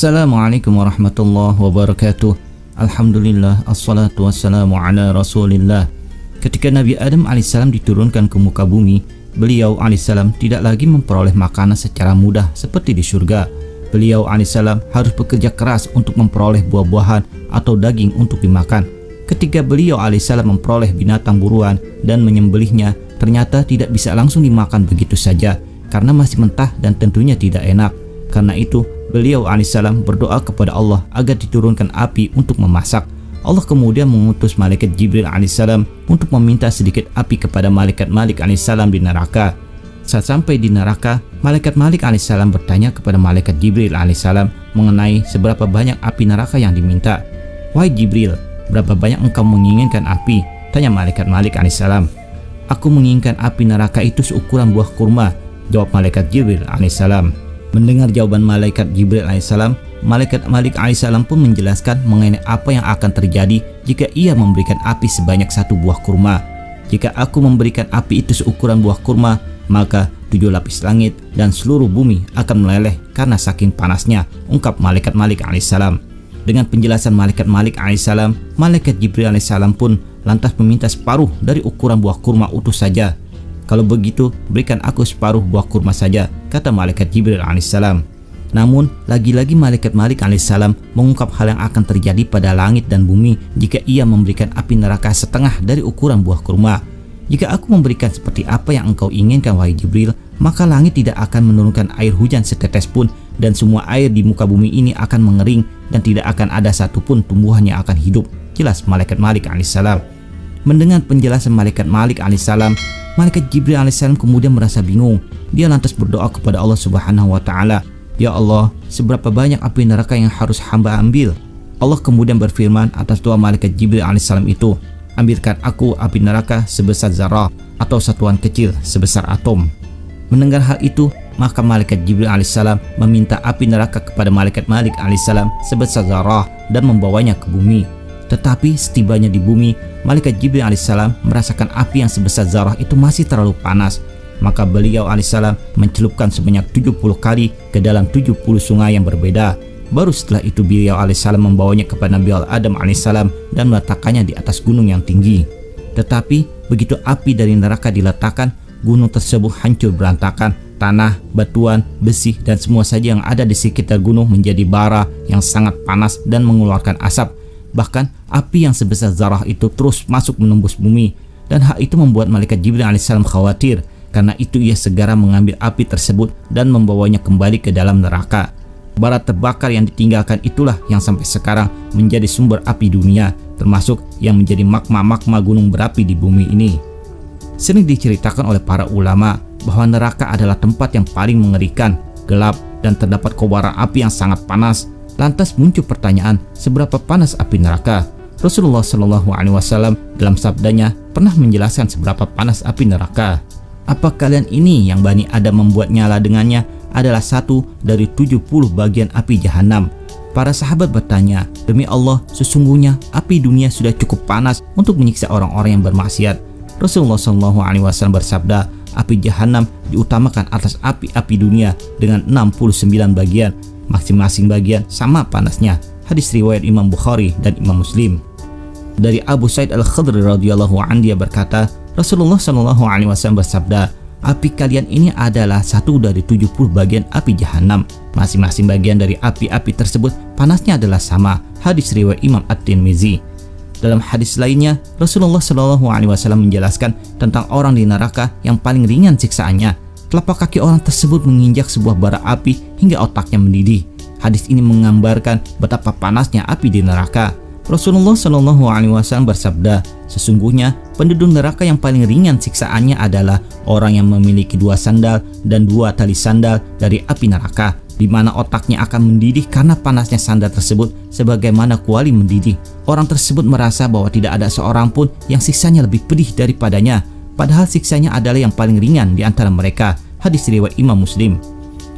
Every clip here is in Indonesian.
Assalamualaikum warahmatullahi wabarakatuh. Alhamdulillah, assalatu wassalamu ala rasulillah. Ketika Nabi Adam alaihissalam diturunkan ke muka bumi, beliau alaihissalam tidak lagi memperoleh makanan secara mudah seperti di surga. Beliau alaihissalam harus bekerja keras untuk memperoleh buah-buahan atau daging untuk dimakan. Ketika beliau alaihissalam memperoleh binatang buruan dan menyembelihnya, ternyata tidak bisa langsung dimakan begitu saja karena masih mentah dan tentunya tidak enak. Karena itu, beliau alaihissalam berdoa kepada Allah agar diturunkan api untuk memasak. Allah kemudian mengutus malaikat Jibril alaihissalam untuk meminta sedikit api kepada malaikat Malik alaihissalam di neraka. Saat sampai di neraka, malaikat Malik alaihissalam bertanya kepada malaikat Jibril alaihissalam mengenai seberapa banyak api neraka yang diminta. "Wahai Jibril, berapa banyak engkau menginginkan api?" tanya malaikat Malik alaihissalam. "Aku menginginkan api neraka itu seukuran buah kurma," jawab malaikat Jibril alaihissalam. Mendengar jawaban malaikat Jibril alaihissalam, malaikat Malik alaihissalam pun menjelaskan mengenai apa yang akan terjadi jika ia memberikan api sebanyak satu buah kurma. "Jika aku memberikan api itu seukuran buah kurma, maka 7 lapis langit dan seluruh bumi akan meleleh karena saking panasnya," ungkap malaikat Malik alaihissalam. Dengan penjelasan malaikat Malik alaihissalam, malaikat Jibril alaihissalam pun lantas meminta separuh dari ukuran buah kurma utuh saja. "Kalau begitu, berikan aku separuh buah kurma saja," kata malaikat Jibril alaihissalam. Namun, lagi-lagi malaikat Malik alaihissalam mengungkap hal yang akan terjadi pada langit dan bumi jika ia memberikan api neraka setengah dari ukuran buah kurma. "Jika aku memberikan seperti apa yang engkau inginkan, wahai Jibril, maka langit tidak akan menurunkan air hujan setetes pun, dan semua air di muka bumi ini akan mengering dan tidak akan ada satupun tumbuhan yang akan hidup," jelas malaikat Malik alaihissalam. Mendengar penjelasan malaikat Malik alaihissalam, malaikat Jibril alaihissalam kemudian merasa bingung. Dia lantas berdoa kepada Allah Subhanahu wa taala, "Ya Allah, seberapa banyak api neraka yang harus hamba ambil?" Allah kemudian berfirman atas doa malaikat Jibril alaihissalam itu, "Ambilkan aku api neraka sebesar zarah atau satuan kecil sebesar atom." Mendengar hal itu, maka malaikat Jibril alaihissalam meminta api neraka kepada malaikat Malik alaihissalam sebesar zarah dan membawanya ke bumi. Tetapi setibanya di bumi, malaikat Jibril alaihissalam merasakan api yang sebesar zarah itu masih terlalu panas. Maka beliau alaihissalam mencelupkan sebanyak 70 kali ke dalam 70 sungai yang berbeda. Baru setelah itu beliau alaihissalam membawanya kepada Nabi Adam alaihissalam dan meletakkannya di atas gunung yang tinggi. Tetapi begitu api dari neraka diletakkan, gunung tersebut hancur berantakan. Tanah, batuan, besi, dan semua saja yang ada di sekitar gunung menjadi bara yang sangat panas dan mengeluarkan asap. Bahkan api yang sebesar zarah itu terus masuk menembus bumi, dan hal itu membuat malaikat Jibril alaihissalam khawatir. Karena itu ia segera mengambil api tersebut dan membawanya kembali ke dalam neraka. Bara terbakar yang ditinggalkan itulah yang sampai sekarang menjadi sumber api dunia, termasuk yang menjadi magma-magma gunung berapi di bumi ini. Sering diceritakan oleh para ulama bahwa neraka adalah tempat yang paling mengerikan, gelap, dan terdapat kobaran api yang sangat panas. Lantas muncul pertanyaan, seberapa panas api neraka? Rasulullah Shallallahu Alaihi Wasallam dalam sabdanya pernah menjelaskan seberapa panas api neraka. "Apa kalian ini yang Bani Adam membuat nyala dengannya adalah satu dari 70 bagian api jahanam?" Para sahabat bertanya, "Demi Allah, sesungguhnya api dunia sudah cukup panas untuk menyiksa orang-orang yang bermaksiat." Rasulullah Shallallahu Alaihi Wasallam bersabda, "Api jahanam diutamakan atas api-api dunia dengan 69 bagian. Masing-masing bagian sama panasnya." Hadis riwayat Imam Bukhari dan Imam Muslim. Dari Abu Sa'id Al-Khudri radhiyallahu anhu, dia berkata, Rasulullah Shallallahu Alaihi Wasallam bersabda, "Api kalian ini adalah satu dari 70 bagian api jahanam. Masing-masing bagian dari api-api tersebut panasnya adalah sama." Hadis riwayat Imam At-Tirmizi. Dalam hadis lainnya, Rasulullah Shallallahu Alaihi Wasallam menjelaskan tentang orang di neraka yang paling ringan siksaannya. Telapak kaki orang tersebut menginjak sebuah bara api hingga otaknya mendidih. Hadis ini menggambarkan betapa panasnya api di neraka. Rasulullah Shallallahu Alaihi Wasallam bersabda, "Sesungguhnya penduduk neraka yang paling ringan siksaannya adalah orang yang memiliki 2 sandal dan 2 tali sandal dari api neraka, di mana otaknya akan mendidih karena panasnya sandal tersebut sebagaimana kuali mendidih. Orang tersebut merasa bahwa tidak ada seorang pun yang siksanya lebih pedih daripadanya, padahal siksanya adalah yang paling ringan di antara mereka." Hadis riwayat Imam Muslim.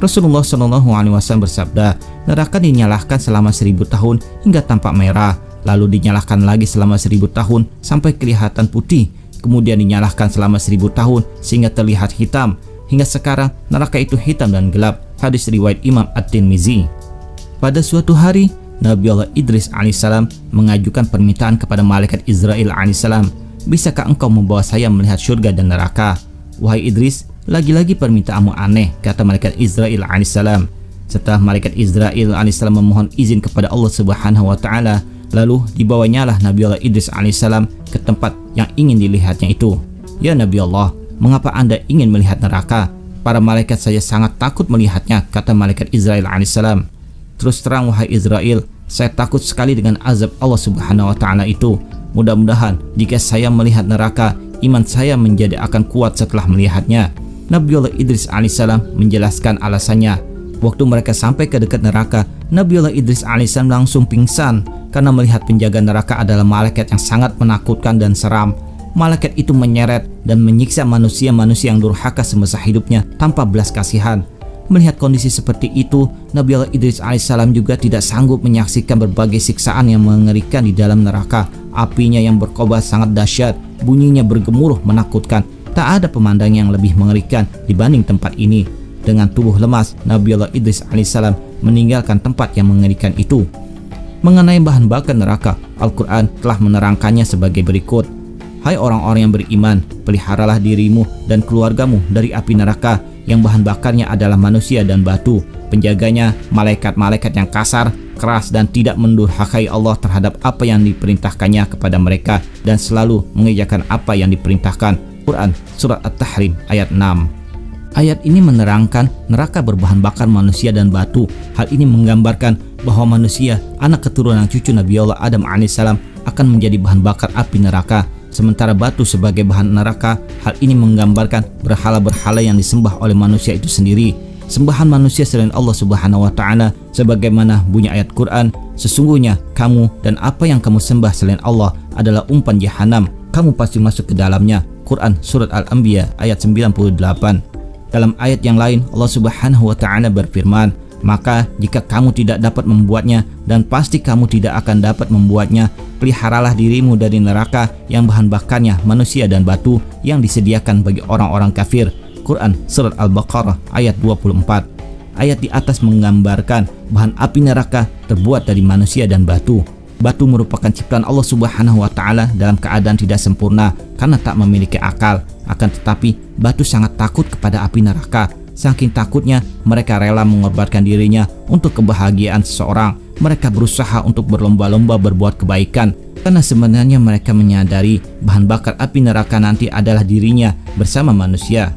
Rasulullah Shallallahu Alaihi Wasallam bersabda, "Neraka dinyalakan selama 1000 tahun hingga tampak merah, lalu dinyalakan lagi selama 1000 tahun sampai kelihatan putih, kemudian dinyalakan selama 1000 tahun sehingga terlihat hitam. Hingga sekarang neraka itu hitam dan gelap." Hadis riwayat Imam At-Tirmizi. Pada suatu hari, Nabi Allah Idris alaihissalam mengajukan permintaan kepada malaikat Israil alaihissalam, "Bisakah engkau membawa saya melihat surga dan neraka?" "Wahai Idris, lagi-lagi permintaanmu aneh," kata malaikat Israil alaihissalam. Setelah malaikat Israil alaihissalam memohon izin kepada Allah Subhanahu wa taala, lalu dibawanyalah Nabi Allah Idris alaihissalam ke tempat yang ingin dilihatnya itu. "Ya Nabi Allah, mengapa Anda ingin melihat neraka?" "Para malaikat saya sangat takut melihatnya," kata malaikat Israil alaihissalam. "Terus terang wahai Israil, saya takut sekali dengan azab Allah Subhanahu wa taala itu. Mudah-mudahan jika saya melihat neraka, iman saya menjadi akan kuat setelah melihatnya." Nabiullah Idris alaihissalam menjelaskan alasannya. Waktu mereka sampai ke dekat neraka, Nabiullah Idris alaihissalam langsung pingsan karena melihat penjaga neraka adalah malaikat yang sangat menakutkan dan seram. Malaikat itu menyeret dan menyiksa manusia-manusia yang durhaka semasa hidupnya tanpa belas kasihan. Melihat kondisi seperti itu, Nabi Allah Idris alaihissalam juga tidak sanggup menyaksikan berbagai siksaan yang mengerikan di dalam neraka. Apinya yang berkobar sangat dahsyat, bunyinya bergemuruh menakutkan. Tak ada pemandangan yang lebih mengerikan dibanding tempat ini. Dengan tubuh lemas, Nabi Allah Idris alaihissalam meninggalkan tempat yang mengerikan itu. Mengenai bahan bakar neraka, Al-Quran telah menerangkannya sebagai berikut. "Hai orang-orang yang beriman, peliharalah dirimu dan keluargamu dari api neraka yang bahan bakarnya adalah manusia dan batu. Penjaganya malaikat-malaikat yang kasar, keras dan tidak mendurhakai Allah terhadap apa yang diperintahkannya kepada mereka dan selalu mengerjakan apa yang diperintahkan." Quran Surat At-Tahrim ayat 6. Ayat ini menerangkan neraka berbahan bakar manusia dan batu. Hal ini menggambarkan bahwa manusia, anak keturunan cucu Nabi Allah Adam alaihissalam, akan menjadi bahan bakar api neraka. Sementara batu sebagai bahan neraka, hal ini menggambarkan berhala-berhala yang disembah oleh manusia itu sendiri. Sembahan manusia selain Allah Subhanahu wa taala, sebagaimana bunyi ayat Quran, "Sesungguhnya kamu dan apa yang kamu sembah selain Allah adalah umpan jahanam. Kamu pasti masuk ke dalamnya." Quran Surat Al-Anbiya ayat 98. Dalam ayat yang lain, Allah Subhanahu wa taala berfirman, "Maka jika kamu tidak dapat membuatnya, dan pasti kamu tidak akan dapat membuatnya, peliharalah dirimu dari neraka yang bahan bakarnya manusia dan batu yang disediakan bagi orang-orang kafir." Quran Surat Al-Baqarah ayat 24. Ayat di atas menggambarkan bahan api neraka terbuat dari manusia dan batu. Batu merupakan ciptaan Allah Subhanahu wa taala dalam keadaan tidak sempurna karena tak memiliki akal. Akan tetapi batu sangat takut kepada api neraka. Saking takutnya, mereka rela mengorbankan dirinya untuk kebahagiaan seseorang. Mereka berusaha untuk berlomba-lomba berbuat kebaikan karena sebenarnya mereka menyadari bahan bakar api neraka nanti adalah dirinya bersama manusia.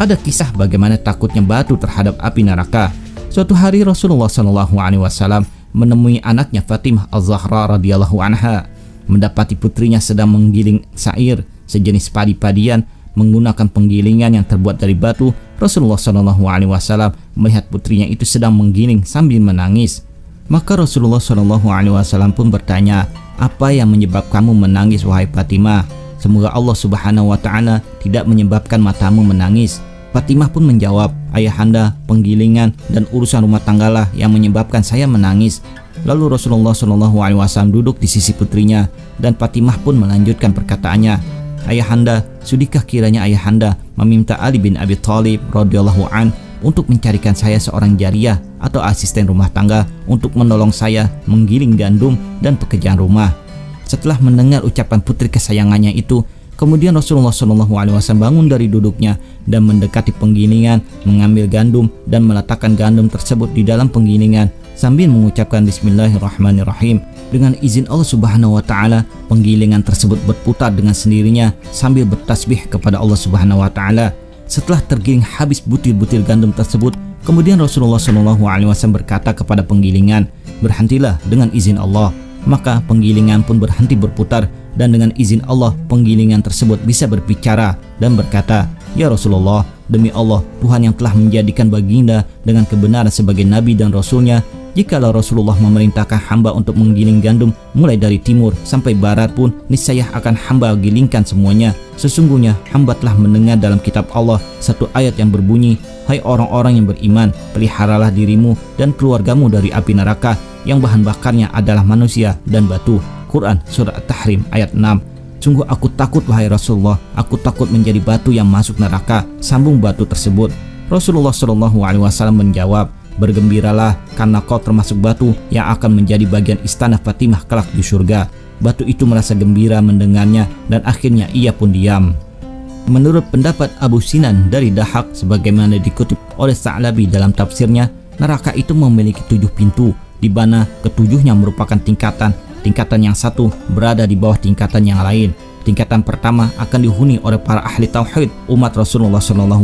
Ada kisah bagaimana takutnya batu terhadap api neraka. Suatu hari Rasulullah SAW menemui anaknya Fatimah Az-Zahra radhiyallahu anha, mendapati putrinya sedang menggiling syair sejenis padi-padian menggunakan penggilingan yang terbuat dari batu. Rasulullah SAW melihat putrinya itu sedang menggiling sambil menangis. Maka Rasulullah SAW pun bertanya, "Apa yang menyebabkanmu menangis wahai Fatimah? Semoga Allah Subhanahu wa taala tidak menyebabkan matamu menangis." Fatimah pun menjawab, "Ayahanda, penggilingan dan urusan rumah tanggalah yang menyebabkan saya menangis." Lalu Rasulullah SAW duduk di sisi putrinya dan Fatimah pun melanjutkan perkataannya, "Ayahanda, sudikah kiranya ayahanda meminta Ali bin Abi Thalib radhiyallahu an untuk mencarikan saya seorang jariyah atau asisten rumah tangga untuk menolong saya menggiling gandum dan pekerjaan rumah?" Setelah mendengar ucapan putri kesayangannya itu, kemudian Rasulullah SAW bangun dari duduknya dan mendekati penggilingan, mengambil gandum dan meletakkan gandum tersebut di dalam penggilingan sambil mengucapkan Bismillahirrahmanirrahim. Dengan izin Allah Subhanahu wa taala, penggilingan tersebut berputar dengan sendirinya sambil bertasbih kepada Allah Subhanahu wa taala. Setelah tergiling habis butir-butir gandum tersebut, kemudian Rasulullah SAW berkata kepada penggilingan, "Berhentilah dengan izin Allah." Maka penggilingan pun berhenti berputar dan dengan izin Allah penggilingan tersebut bisa berbicara dan berkata, "Ya Rasulullah, demi Allah Tuhan yang telah menjadikan baginda dengan kebenaran sebagai nabi dan rasulnya, jikalau Rasulullah memerintahkan hamba untuk menggiling gandum mulai dari timur sampai barat pun, niscaya akan hamba gilingkan semuanya. Sesungguhnya hamba telah mendengar dalam kitab Allah satu ayat yang berbunyi, 'Hai orang-orang yang beriman, peliharalah dirimu dan keluargamu dari api neraka yang bahan bakarnya adalah manusia dan batu.' Quran Surat At-Tahrim ayat 6. "Sungguh aku takut wahai Rasulullah, aku takut menjadi batu yang masuk neraka." Sambung batu tersebut. Rasulullah SAW menjawab, bergembiralah karena kau termasuk batu yang akan menjadi bagian istana Fatimah kelak di surga. Batu itu merasa gembira mendengarnya dan akhirnya ia pun diam. Menurut pendapat Abu Sinan dari Dahak sebagaimana dikutip oleh Sa'labi dalam tafsirnya, neraka itu memiliki 7 pintu, di mana ketujuhnya merupakan tingkatan yang satu berada di bawah tingkatan yang lain. Tingkatan pertama akan dihuni oleh para ahli tauhid umat Rasulullah SAW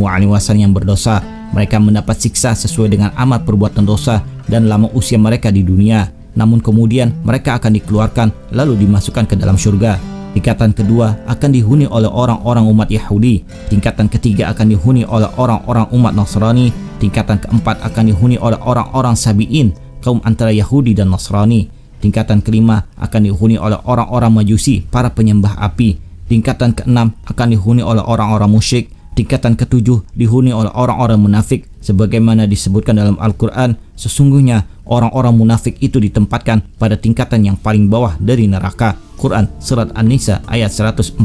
yang berdosa. Mereka mendapat siksa sesuai dengan amal perbuatan dosa dan lama usia mereka di dunia. Namun kemudian mereka akan dikeluarkan lalu dimasukkan ke dalam surga. Tingkatan kedua akan dihuni oleh orang-orang umat Yahudi. Tingkatan ketiga akan dihuni oleh orang-orang umat Nasrani. Tingkatan keempat akan dihuni oleh orang-orang Sabi'in, kaum antara Yahudi dan Nasrani. Tingkatan kelima akan dihuni oleh orang-orang Majusi, para penyembah api. Tingkatan keenam akan dihuni oleh orang-orang musyrik. Tingkatan ketujuh dihuni oleh orang-orang munafik. Sebagaimana disebutkan dalam Al-Quran, sesungguhnya orang-orang munafik itu ditempatkan pada tingkatan yang paling bawah dari neraka. Quran Surat An-Nisa ayat 145.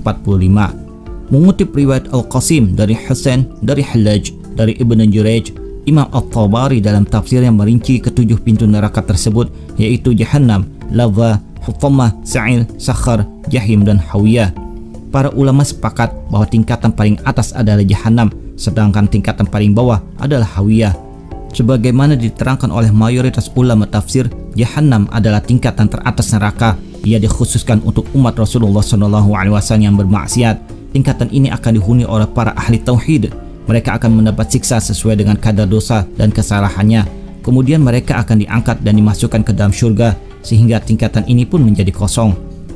Mengutip riwayat Al-Qasim dari Husain, dari Hallaj, dari Ibn Jurayj, Imam At-Tabari dalam tafsir yang merinci ketujuh pintu neraka tersebut, yaitu Jahannam, Lava, Hutamah, Sa'ir, Sakhar, Jahim, dan Hawiyah. Para ulama sepakat bahwa tingkatan paling atas adalah Jahannam, sedangkan tingkatan paling bawah adalah Hawiyah. Sebagaimana diterangkan oleh mayoritas ulama tafsir, Jahannam adalah tingkatan teratas neraka. Ia dikhususkan untuk umat Rasulullah SAW yang bermaksiat. Tingkatan ini akan dihuni oleh para ahli tauhid. Mereka akan mendapat siksa sesuai dengan kadar dosa dan kesalahannya. Kemudian mereka akan diangkat dan dimasukkan ke dalam surga, sehingga tingkatan ini pun menjadi kosong.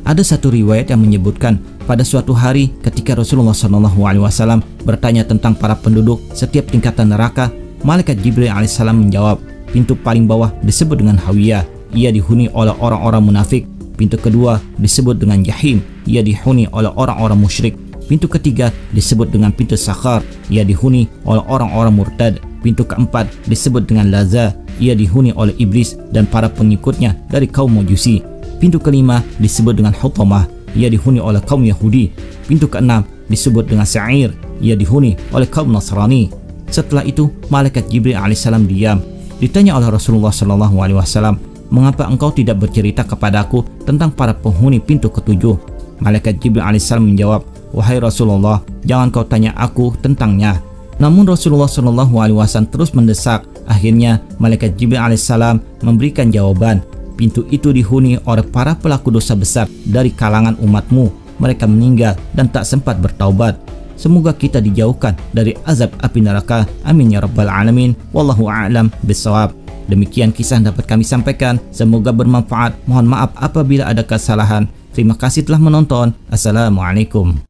Ada satu riwayat yang menyebutkan pada suatu hari ketika Rasulullah SAW bertanya tentang para penduduk setiap tingkatan neraka, malaikat Jibril alaihissalam menjawab, pintu paling bawah disebut dengan Hawiyah, ia dihuni oleh orang-orang munafik. Pintu kedua disebut dengan Jahim, ia dihuni oleh orang-orang musyrik. Pintu ketiga disebut dengan pintu Sakhar, ia dihuni oleh orang-orang murtad. Pintu keempat disebut dengan Laza, ia dihuni oleh iblis dan para pengikutnya dari kaum Majusi. Pintu kelima disebut dengan Hutamah, ia dihuni oleh kaum Yahudi. Pintu keenam disebut dengan Sa'ir, ia dihuni oleh kaum Nasrani. Setelah itu malaikat Jibril alaihissalam diam. Ditanya oleh Rasulullah SAW, mengapa engkau tidak bercerita kepadaku tentang para penghuni pintu ketujuh? Malaikat Jibril alaihissalam menjawab, wahai Rasulullah, jangan kau tanya aku tentangnya. Namun Rasulullah SAW terus mendesak. Akhirnya malaikat Jibril alaihissalam memberikan jawaban, pintu itu dihuni oleh para pelaku dosa besar dari kalangan umatmu. Mereka meninggal dan tak sempat bertaubat. Semoga kita dijauhkan dari azab api neraka. Amin ya rabbal alamin. Wallahu a'lam bissawab. Demikian kisah dapat kami sampaikan. Semoga bermanfaat. Mohon maaf apabila ada kesalahan. Terima kasih telah menonton. Assalamualaikum.